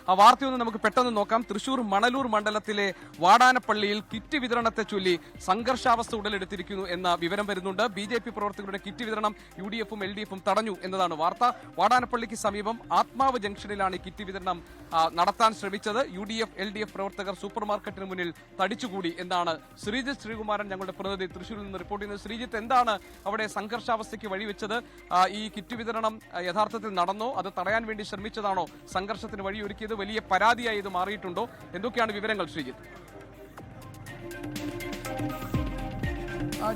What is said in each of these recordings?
ആ വാർത്തയൊന്ന് നമുക്ക് പെട്ടെന്ന് നോക്കാം. തൃശൂർ മണലൂർ മണ്ഡലത്തിലെ വാടാനപ്പള്ളിയിൽ കിറ്റ് വിതരണത്തെ ചൊല്ലി സംഘർഷാവസ്ഥ ഉടലെടുത്തിരിക്കുന്നു എന്ന വിവരം വരുന്നുണ്ട്. BJP പ്രവർത്തകരുടെ കിറ്റ് വിതരണം UDF-ഉം LDF-ഉം തടഞ്ഞു എന്നതാണ് വാർത്ത. വാടാനപ്പള്ളിക്ക് സമീപം ആത്മാവ് ജംഗ്ഷനിലാണ് ഈ കിറ്റ് വിതരണം നടത്താൻ ശ്രമിച്ചത്. UDF LDF പ്രവർത്തകർ സൂപ്പർ മാർക്കറ്റിന് മുന്നിൽ തടിച്ചുകൂടി എന്നാണ് ശ്രീജിത്ത് ശ്രീകുമാരൻ ഞങ്ങളുടെ പ്രതിനിധി തൃശൂരിൽ നിന്ന് റിപ്പോർട്ട് ചെയ്യുന്നത്. ശ്രീജിത്ത്, എന്താണ് അവിടെ സംഘർഷാവസ്ഥയ്ക്ക് വഴിവെച്ചത്? ഈ കിറ്റ് വിതരണം യഥാർത്ഥത്തിൽ നടന്നോ? അത് തടയാൻ വേണ്ടി ശ്രമിച്ചതാണോ സംഘർഷത്തിന് വഴിയൊരുക്കിയത്? വലിയ പരാതിയായി ഇത് മാറിയിട്ടുണ്ടോ? എന്തൊക്കെയാണ് വിവരങ്ങൾ, ശ്രീജിത്ത്?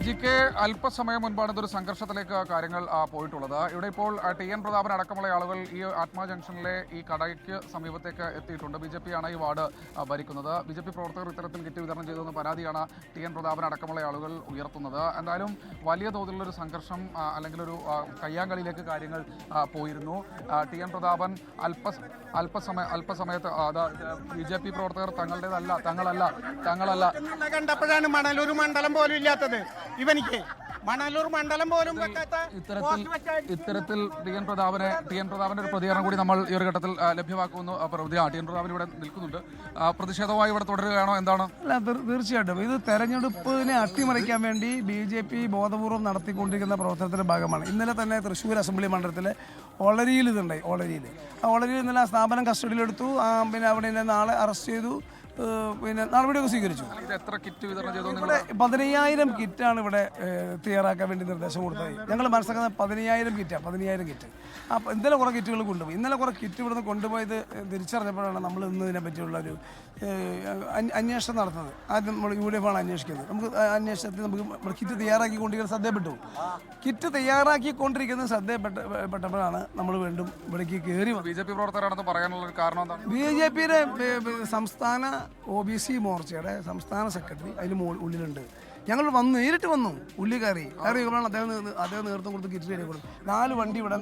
GK, അല്പസമയം മുൻപാണ് ഇതൊരു സംഘർഷത്തിലേക്ക് കാര്യങ്ങൾ പോയിട്ടുള്ളത്. ഇവിടെ ഇപ്പോൾ TN പ്രതാപൻ അടക്കമുള്ള ആളുകൾ ഈ ആത്മാ ജംഗ്ഷനിലെ ഈ കടയ്ക്ക് സമീപത്തേക്ക് എത്തിയിട്ടുണ്ട്. BJP ആണ് ഈ വാർഡ് ഭരിക്കുന്നത്. BJP പ്രവർത്തകർ ഇത്തരത്തിൽ കിറ്റ് വിതരണം ചെയ്തെന്ന പരാതിയാണ് TN പ്രതാപൻ അടക്കമുള്ള ആളുകൾ ഉയർത്തുന്നത്. എന്തായാലും വലിയ തോതിലുള്ളൊരു സംഘർഷം അല്ലെങ്കിൽ ഒരു കയ്യാങ്കളിയിലേക്ക് കാര്യങ്ങൾ പോയിരുന്നു. TN പ്രതാപൻ അല്പസമയത്ത് BJP പ്രവർത്തകർ തങ്ങളല്ല കണ്ടപ്പോഴാണ് മണലൂർ മണ്ഡലം പോലും ഇല്ലാത്തത്. ഇവനിക്ക് മണലൂർ മണ്ഡലം പോലും ഇത്തരത്തിൽ TN പ്രതാപന്റെ ഒരു പ്രതികരണം കൂടി നമ്മൾ ഈ ഒരു ഘട്ടത്തിൽ ലഭ്യമാക്കുമെന്ന് TN പ്രതാപൻ ഇവിടെ നിൽക്കുന്നുണ്ട്. പ്രതിഷേധമായി ഇവിടെ തുടരുകയാണോ, എന്താണ്? അല്ല, തീർച്ചയായിട്ടും ഇത് തെരഞ്ഞെടുപ്പിനെ അട്ടിമറിക്കാൻ വേണ്ടി BJP ബോധപൂർവം നടത്തിക്കൊണ്ടിരിക്കുന്ന പ്രവർത്തനത്തിന്റെ ഭാഗമാണ്. ഇന്നലെ തന്നെ തൃശ്ശൂർ അസംബ്ലി മണ്ഡലത്തിലെ ഒളരിയിൽ ഇതുണ്ടായി. ഒളരിയിൽ ഇന്നലെ ആ സ്ഥാപനം കസ്റ്റഡിയിലെടുത്തു. പിന്നെ അവിടെ നാളെ അറസ്റ്റ് ചെയ്തു. പിന്നെ നടപടിയൊക്കെ സ്വീകരിച്ചു. എത്ര കിറ്റ് വിതരണം ചെയ്തു? ഇവിടെ 15,000 കിറ്റാണ് ഇവിടെ തയ്യാറാക്കാൻ വേണ്ടി നിർദ്ദേശം കൊടുത്തത്. ഞങ്ങൾ മനസ്സിലാക്കുന്നത് 15,000 കിറ്റ്. അപ്പോൾ ഇന്നലെ കുറേ കിറ്റുകൾ കൊണ്ടുപോയി. ഇന്നലെ കുറേ കിറ്റ് ഇവിടുന്ന് കൊണ്ടുപോയത് തിരിച്ചറിഞ്ഞപ്പോഴാണ് നമ്മൾ ഇന്ന് ഇതിനെ പറ്റിയുള്ള ഒരു അന്വേഷണം നടത്തുന്നത്. ആദ്യം നമ്മൾ UDF ആണ് അന്വേഷിക്കുന്നത്. നമുക്ക് അന്വേഷണത്തിൽ നമുക്ക് കിറ്റ് തയ്യാറാക്കിക്കൊണ്ടിരിക്കുന്ന ശ്രദ്ധപ്പെട്ടു. കിറ്റ് തയ്യാറാക്കിക്കൊണ്ടിരിക്കുന്നത് ശ്രദ്ധപ്പെട്ടപ്പോഴാണ് നമ്മൾ വീണ്ടും ഇവിടേക്ക് കയറി. BJP പ്രവർത്തകരാണെന്ന് പറയാനുള്ള ഒരു കാരണം എന്താണ്? BJPയുടെ സംസ്ഥാന OBC മോർച്ചയുടെ സംസ്ഥാന സെക്രട്ടറി അതിന് ഉള്ളിലുണ്ട്. ഞങ്ങൾ നേരിട്ട് വന്നു. ഉള്ളി കയറി അദ്ദേഹം നേതൃത്വം കൊടുത്ത് കിറ്റ് കയറി കൊടുത്തു. 4 വണ്ടി ഇവിടെ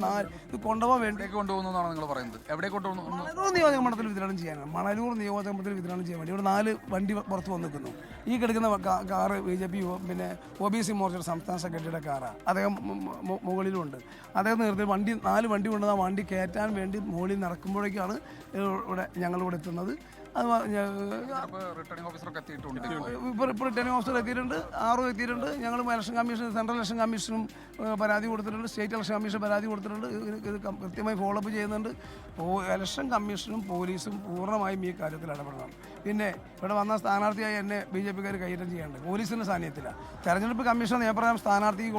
ഇത് കൊണ്ടുപോകാൻ വേണ്ടി കൊണ്ടുപോകുന്നതാണ് നിങ്ങൾ പറയുന്നത്. എവിടെ കൊണ്ടുപോകുന്നു? മണലൂർ നിയോജകമണ്ഡലത്തിൽ വിതരണം ചെയ്യാനാണ്. മണലൂർ നിയോജകമണ്ഡലത്തിൽ വിതരണം ചെയ്യാൻ വേണ്ടി ഇവിടെ 4 വണ്ടി പുറത്ത് വന്ന് നിൽക്കുന്നു. ഈ കിടക്കുന്ന കാറ് BJP പിന്നെ OBC മോർച്ചയുടെ സംസ്ഥാന സെക്രട്ടറിയുടെ കാറാണ്. അദ്ദേഹം മുകളിലുണ്ട്. അദ്ദേഹം നേരത്തെ 4 വണ്ടി കൊണ്ട് ആ വണ്ടി കയറ്റാൻ വേണ്ടി മുകളിൽ നടക്കുമ്പോഴേക്കാണ് ഞങ്ങളിവിടെ എത്തുന്നത്. റിട്ടേണിംഗ് ഓഫീസർ എത്തിയിട്ടുണ്ട്. RO എത്തിയിട്ടുണ്ട്. ഞങ്ങൾ സെൻട്രൽ ഇലക്ഷൻ കമ്മീഷനും പരാതി കൊടുത്തിട്ടുണ്ട്. സ്റ്റേറ്റ് ഇലക്ഷൻ കമ്മീഷൻ പരാതി കൊടുത്തിട്ടുണ്ട്. ഇത് കൃത്യമായി ഫോളോഅപ്പ് ചെയ്യുന്നുണ്ട്. ഇലക്ഷൻ കമ്മീഷനും പോലീസും പൂർണ്ണമായും ഈ കാര്യത്തിൽ ഇടപെടണം. പിന്നെ ഇവിടെ വന്ന സ്ഥാനാർത്ഥിയായി എന്നെ BJPക്കാർ കൈയേറ്റം ചെയ്യാനുണ്ട്. പോലീസിന്റെ സാന്നിധ്യത്തില്ല. തെരഞ്ഞെടുപ്പ് കമ്മീഷൻ നിയമപ്രകാരം സ്ഥാനാർത്ഥിക്ക്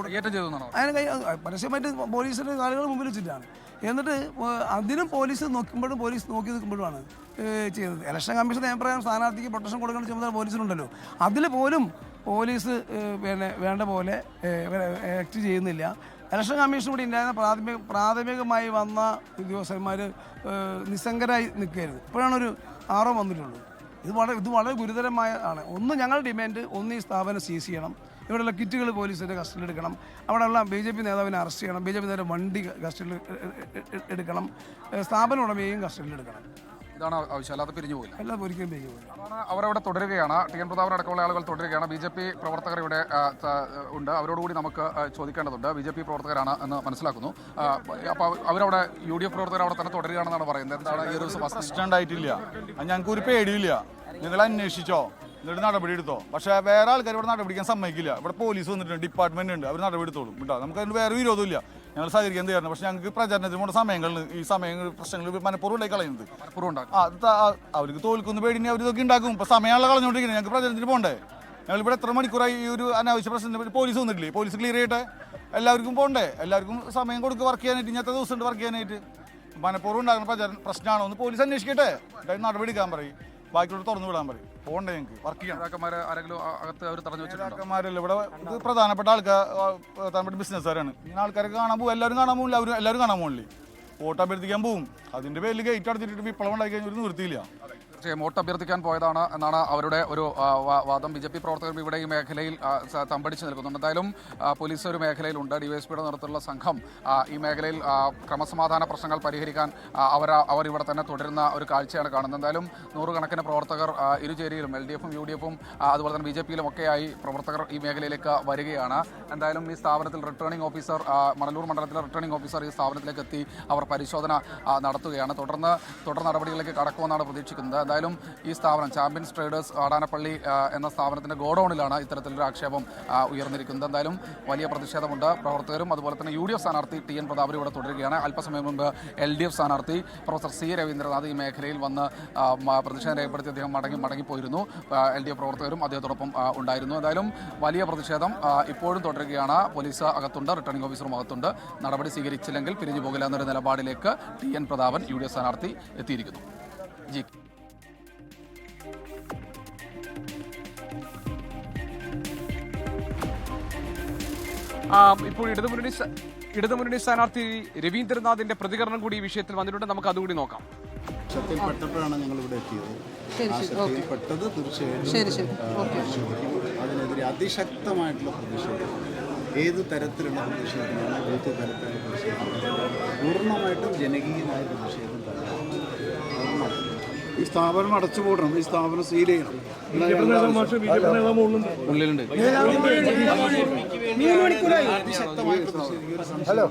പരസ്യമായിട്ട് പോലീസിന്റെ ആളുകൾ മുമ്പിൽ വെച്ചിട്ടാണ്. എന്നിട്ട് അതിനും പോലീസ് നോക്കി നിൽക്കുമ്പോഴുമാണ് ചെയ്യുന്നത്. ഇലക്ഷൻ കമ്മീഷൻ നിയമപ്രകാരം സ്ഥാനാർത്ഥിക്ക് പ്രൊട്ടക്ഷൻ കൊടുക്കേണ്ട ചുമതല പോലീസിനുണ്ടല്ലോ. അതിൽ പോലും പോലീസ് പിന്നെ വേണ്ട പോലെ ആക്ട് ചെയ്യുന്നില്ല. ഇലക്ഷൻ കമ്മീഷൻ കൂടി ഉണ്ടായിരുന്ന പ്രാഥമികമായി വന്ന ഉദ്യോഗസ്ഥന്മാർ നിസ്സംഗരായി നിൽക്കുകയായിരുന്നു. ഇപ്പോഴാണ് ഒരു RO വന്നിട്ടുള്ളത്. ഇത് വളരെ ഗുരുതരമായ ആണ്. ഞങ്ങളുടെ ഡിമാൻഡ് ഈ സ്ഥാപനം സീസ് ചെയ്യണം. ഇവിടെയുള്ള കിറ്റുകൾ പോലീസിൻ്റെ കസ്റ്റഡിയിൽ എടുക്കണം. അവിടെയുള്ള BJP നേതാവിനെ അറസ്റ്റ് ചെയ്യണം. BJP നേതാവ് വണ്ടി കസ്റ്റഡിയിൽ എടുക്കണം. സ്ഥാപന ഉടമയെയും കസ്റ്റഡിയിൽ എടുക്കണം. ഇതാണ് ആവശ്യം, അല്ലാതെ പിരിഞ്ഞു പോയില്ല. എല്ലാം ഒരിക്കലും പിരിഞ്ഞു പോയില്ല. അവരവിടെ തുടരുകയാണ്. TN പ്രതാപൻ അടക്കമുള്ള ആളുകൾ തുടരുകയാണ്. BJP പ്രവർത്തകർ ഇവിടെ ഉണ്ട്. അവരോടുകൂടി നമുക്ക് ചോദിക്കേണ്ടതുണ്ട്. BJP പ്രവർത്തകരാണ് എന്ന് മനസ്സിലാക്കുന്നു. അപ്പോൾ അവരവിടെ UDF പ്രവർത്തകർ അവിടെ തന്നെ തുടരുകയാണെന്നാണ് പറയുന്നത്. എന്താണ് ഈ ഒരു പ്രശ്നം ഉണ്ടായിട്ടില്ല. ഞങ്ങൾക്ക് ഒരു പേടിയില്ല. നിങ്ങൾ അന്വേഷിച്ചോ, എന്നിട്ട് നടപടി എടുത്തോ. പക്ഷേ വേറെ ആൾക്കാർ ഇവിടെ നടപടിക്കാൻ സമ്മതിക്കില്ല. ഇവിടെ പോലീസ് വന്നിട്ടുണ്ട്, ഡിപ്പാർട്ട്മെന്റ് ഉണ്ട്, അവർ നടപടി എടുത്തോളും കേട്ടോ. നമുക്ക് അതിന് വേറെ വിരോധമില്ല. ഞങ്ങൾ സഹകരിക്കാൻ തയ്യാറാണ്. പക്ഷെ ഞങ്ങൾക്ക് പ്രചരണത്തിന് സമയങ്ങളിൽ ഈ പ്രശ്നങ്ങൾ മനഃപൂർവ്വം ഉണ്ടായി കളയുന്നത്. അവർക്ക് തോൽക്കുന്ന പേടിനെ അവരിതൊക്കെ ഉണ്ടാക്കും. ഇപ്പോൾ സമയമുള്ള കളഞ്ഞുകൊണ്ടിരിക്കുന്നത്. ഞങ്ങൾക്ക് പ്രചരണത്തിന് പോകണ്ടേ? ഞങ്ങളിവിടെ എത്ര മണിക്കൂറായി ഈ ഒരു അനാവശ്യ പ്രശ്നത്തിന് പോലീസ് വന്നിട്ടില്ലേ? പോലീസ് ക്ലിയർ ചെയ്യട്ടെ. എല്ലാവർക്കും പോകണ്ടേ? എല്ലാവർക്കും സമയം കൊടുക്കുക വർക്ക് ചെയ്യാനായിട്ട്. ഇന്നത്തെ ദിവസം ഉണ്ട് വർക്ക് ചെയ്യാനായിട്ട്. മനഃപൂർവ്വം ഉണ്ടാകുന്ന പ്രശ്നമാണോ ഒന്ന് പോലീസ് അന്വേഷിക്കട്ടെ. നടപടി എടുക്കാൻ പറയും. ബാക്കിയോട് തുറന്നു വിടാൻ പറയും. പോകണ്ടേ ഞങ്ങൾക്ക് വർക്ക് ചെയ്യാൻ. നേതാക്കന്മാരല്ല ഇവിടെ. ഇത് പ്രധാനപ്പെട്ട പ്രധാനപ്പെട്ട ബിസിനസ്സുകാരാണ്. ഇങ്ങനെ ആൾക്കാരൊക്കെ കാണാൻ പോകും. എല്ലാവരും കാണാൻ പോകില്ല. എല്ലാവരും കാണാൻ പോകില്ലേ? വോട്ട് അഭ്യർത്ഥിക്കാൻ പോകും. അതിൻ്റെ പേരിൽ ഗേറ്റ് അടച്ചിട്ട് വിപ്ലവം ഉണ്ടാക്കി കഴിഞ്ഞാൽ ഒരു നിർത്തിയില്ല. വോട്ട് അഭ്യർത്ഥിക്കാൻ പോയതാണ് എന്നാണ് അവരുടെ ഒരു വാദം. BJP പ്രവർത്തകർ ഇവിടെ ഈ മേഖലയിൽ തമ്പടിച്ച് നിൽക്കുന്നുണ്ട്. എന്തായാലും പോലീസ് ഒരു മേഖലയിലുണ്ട്. ഡിവൈഎസ്പിയുടെ നേതൃത്വത്തിലുള്ള സംഘം ഈ മേഖലയിൽ ക്രമസമാധാന പ്രശ്നങ്ങൾ പരിഹരിക്കാൻ അവർ ഇവിടെ തന്നെ തുടരുന്ന ഒരു കാഴ്ചയാണ് കാണുന്നത്. എന്തായാലും നൂറുകണക്കിന് പ്രവർത്തകർ ഇരുചേരിയിലും LDFും UDFും അതുപോലെ തന്നെ BJPയിലും ഒക്കെയായി പ്രവർത്തകർ ഈ മേഖലയിലേക്ക് വരികയാണ്. എന്തായാലും ഈ സ്ഥാപനത്തിൽ റിട്ടേണിംഗ് ഓഫീസർ, മണലൂർ മണ്ഡലത്തിലെ റിട്ടേണിംഗ് ഓഫീസർ ഈ സ്ഥാപനത്തിലേക്ക് എത്തി അവർ പരിശോധന നടത്തുകയാണ്. തുടർ നടപടികളിലേക്ക് കടക്കുമെന്നാണ് പ്രതീക്ഷിക്കുന്നത്. എന്തായാലും ഈ സ്ഥാപനം ചാമ്പ്യൻസ് ട്രേഡേഴ്സ് വാടാനപ്പള്ളി എന്ന സ്ഥാപനത്തിന്റെ ഗോഡൌണിലാണ് ഇത്തരത്തിലൊരു ആക്ഷേപം ഉയർന്നിരിക്കുന്നത്. എന്തായാലും വലിയ പ്രതിഷേധമുണ്ട്. പ്രവർത്തകരും അതുപോലെ തന്നെ UDF സ്ഥാനാർത്ഥി TN പ്രതാപൻ ഇവിടെ തുടരുകയാണ്. അല്പസമയം മുമ്പ് LDF സ്ഥാനാർത്ഥി പ്രൊഫസർ C രവീന്ദ്രനാഥ് ഈ മേഖലയിൽ വന്ന് പ്രതിഷേധം രേഖപ്പെടുത്തി അദ്ദേഹം മടങ്ങിപ്പോയിരുന്നു. LDF പ്രവർത്തകരും അദ്ദേഹത്തോടൊപ്പം ഉണ്ടായിരുന്നു. എന്തായാലും വലിയ പ്രതിഷേധം ഇപ്പോഴും തുടരുകയാണ്. പോലീസ് അകത്തുണ്ട്, റിട്ടേണിംഗ് ഓഫീസറും അകത്തുണ്ട്. നടപടി സ്വീകരിച്ചില്ലെങ്കിൽ പിരിഞ്ഞു പോകില്ല എന്നൊരു നിലപാടിലേക്ക് TN പ്രതാപൻ UDF സ്ഥാനാർത്ഥി എത്തിയിരിക്കുന്നു. ജി ഇപ്പോൾ ഇടതുമുന്നണി സ്ഥാനാർത്ഥി രവീന്ദ്രനാഥിന്റെ പ്രതികരണം കൂടി ഈ വിഷയത്തിൽ വന്നിട്ടുണ്ട്. നമുക്ക് അതുകൂടി നോക്കാം. ശക്തിയിൽപ്പെട്ടപ്പോഴാണ് ഞങ്ങൾ ഇവിടെ എത്തിയത്. ആ ശക്തിയിൽപ്പെട്ടത് തീർച്ചയായിട്ടും അതിനെതിരെ അതിശക്തമായിട്ടുള്ള പ്രതിഷേധം, ഏത് തരത്തിലുള്ള പ്രതിഷേധമാണ്, ബൂത്ത് തലത്തിലുള്ള പ്രതിഷേധം, പൂർണ്ണമായിട്ടും ജനകീയമായ പ്രതിഷേധം തന്നെ. ഈ സ്ഥാപനം അടച്ചുപൂടണം, ഈ സ്ഥാപനം സീൽ ചെയ്യണം. ഉള്ളിലുണ്ട്. ഹലോ,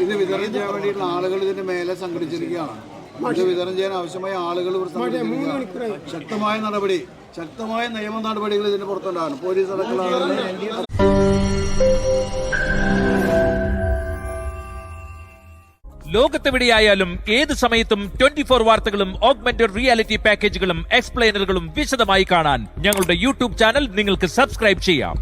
ഇത് വിതരണം ചെയ്യാൻ വേണ്ടിയിട്ടുള്ള ആളുകൾ ഇതിന്റെ മേലെ സംഘടിച്ചിരിക്കുകയാണ്. ഇത് വിതരണം ചെയ്യാൻ ആവശ്യമായ ആളുകൾ ശക്തമായ നടപടി, ശക്തമായ നിയമ നടപടികൾ ഇതിന്റെ പുറത്തുണ്ടാകണം. പോലീസ് അടക്കമുള്ള ലോകത്തെവിടെയായാലും ഏത് സമയത്തും 24 വാർത്തകളും ഓഗ്മെന്റഡ് റിയാലിറ്റി പാക്കേജുകളും എക്സ്പ്ലെയിനറുകളും വിശദമായി കാണാൻ ഞങ്ങളുടെ YouTube ചാനൽ നിങ്ങൾക്ക് സബ്സ്ക്രൈബ് ചെയ്യാം.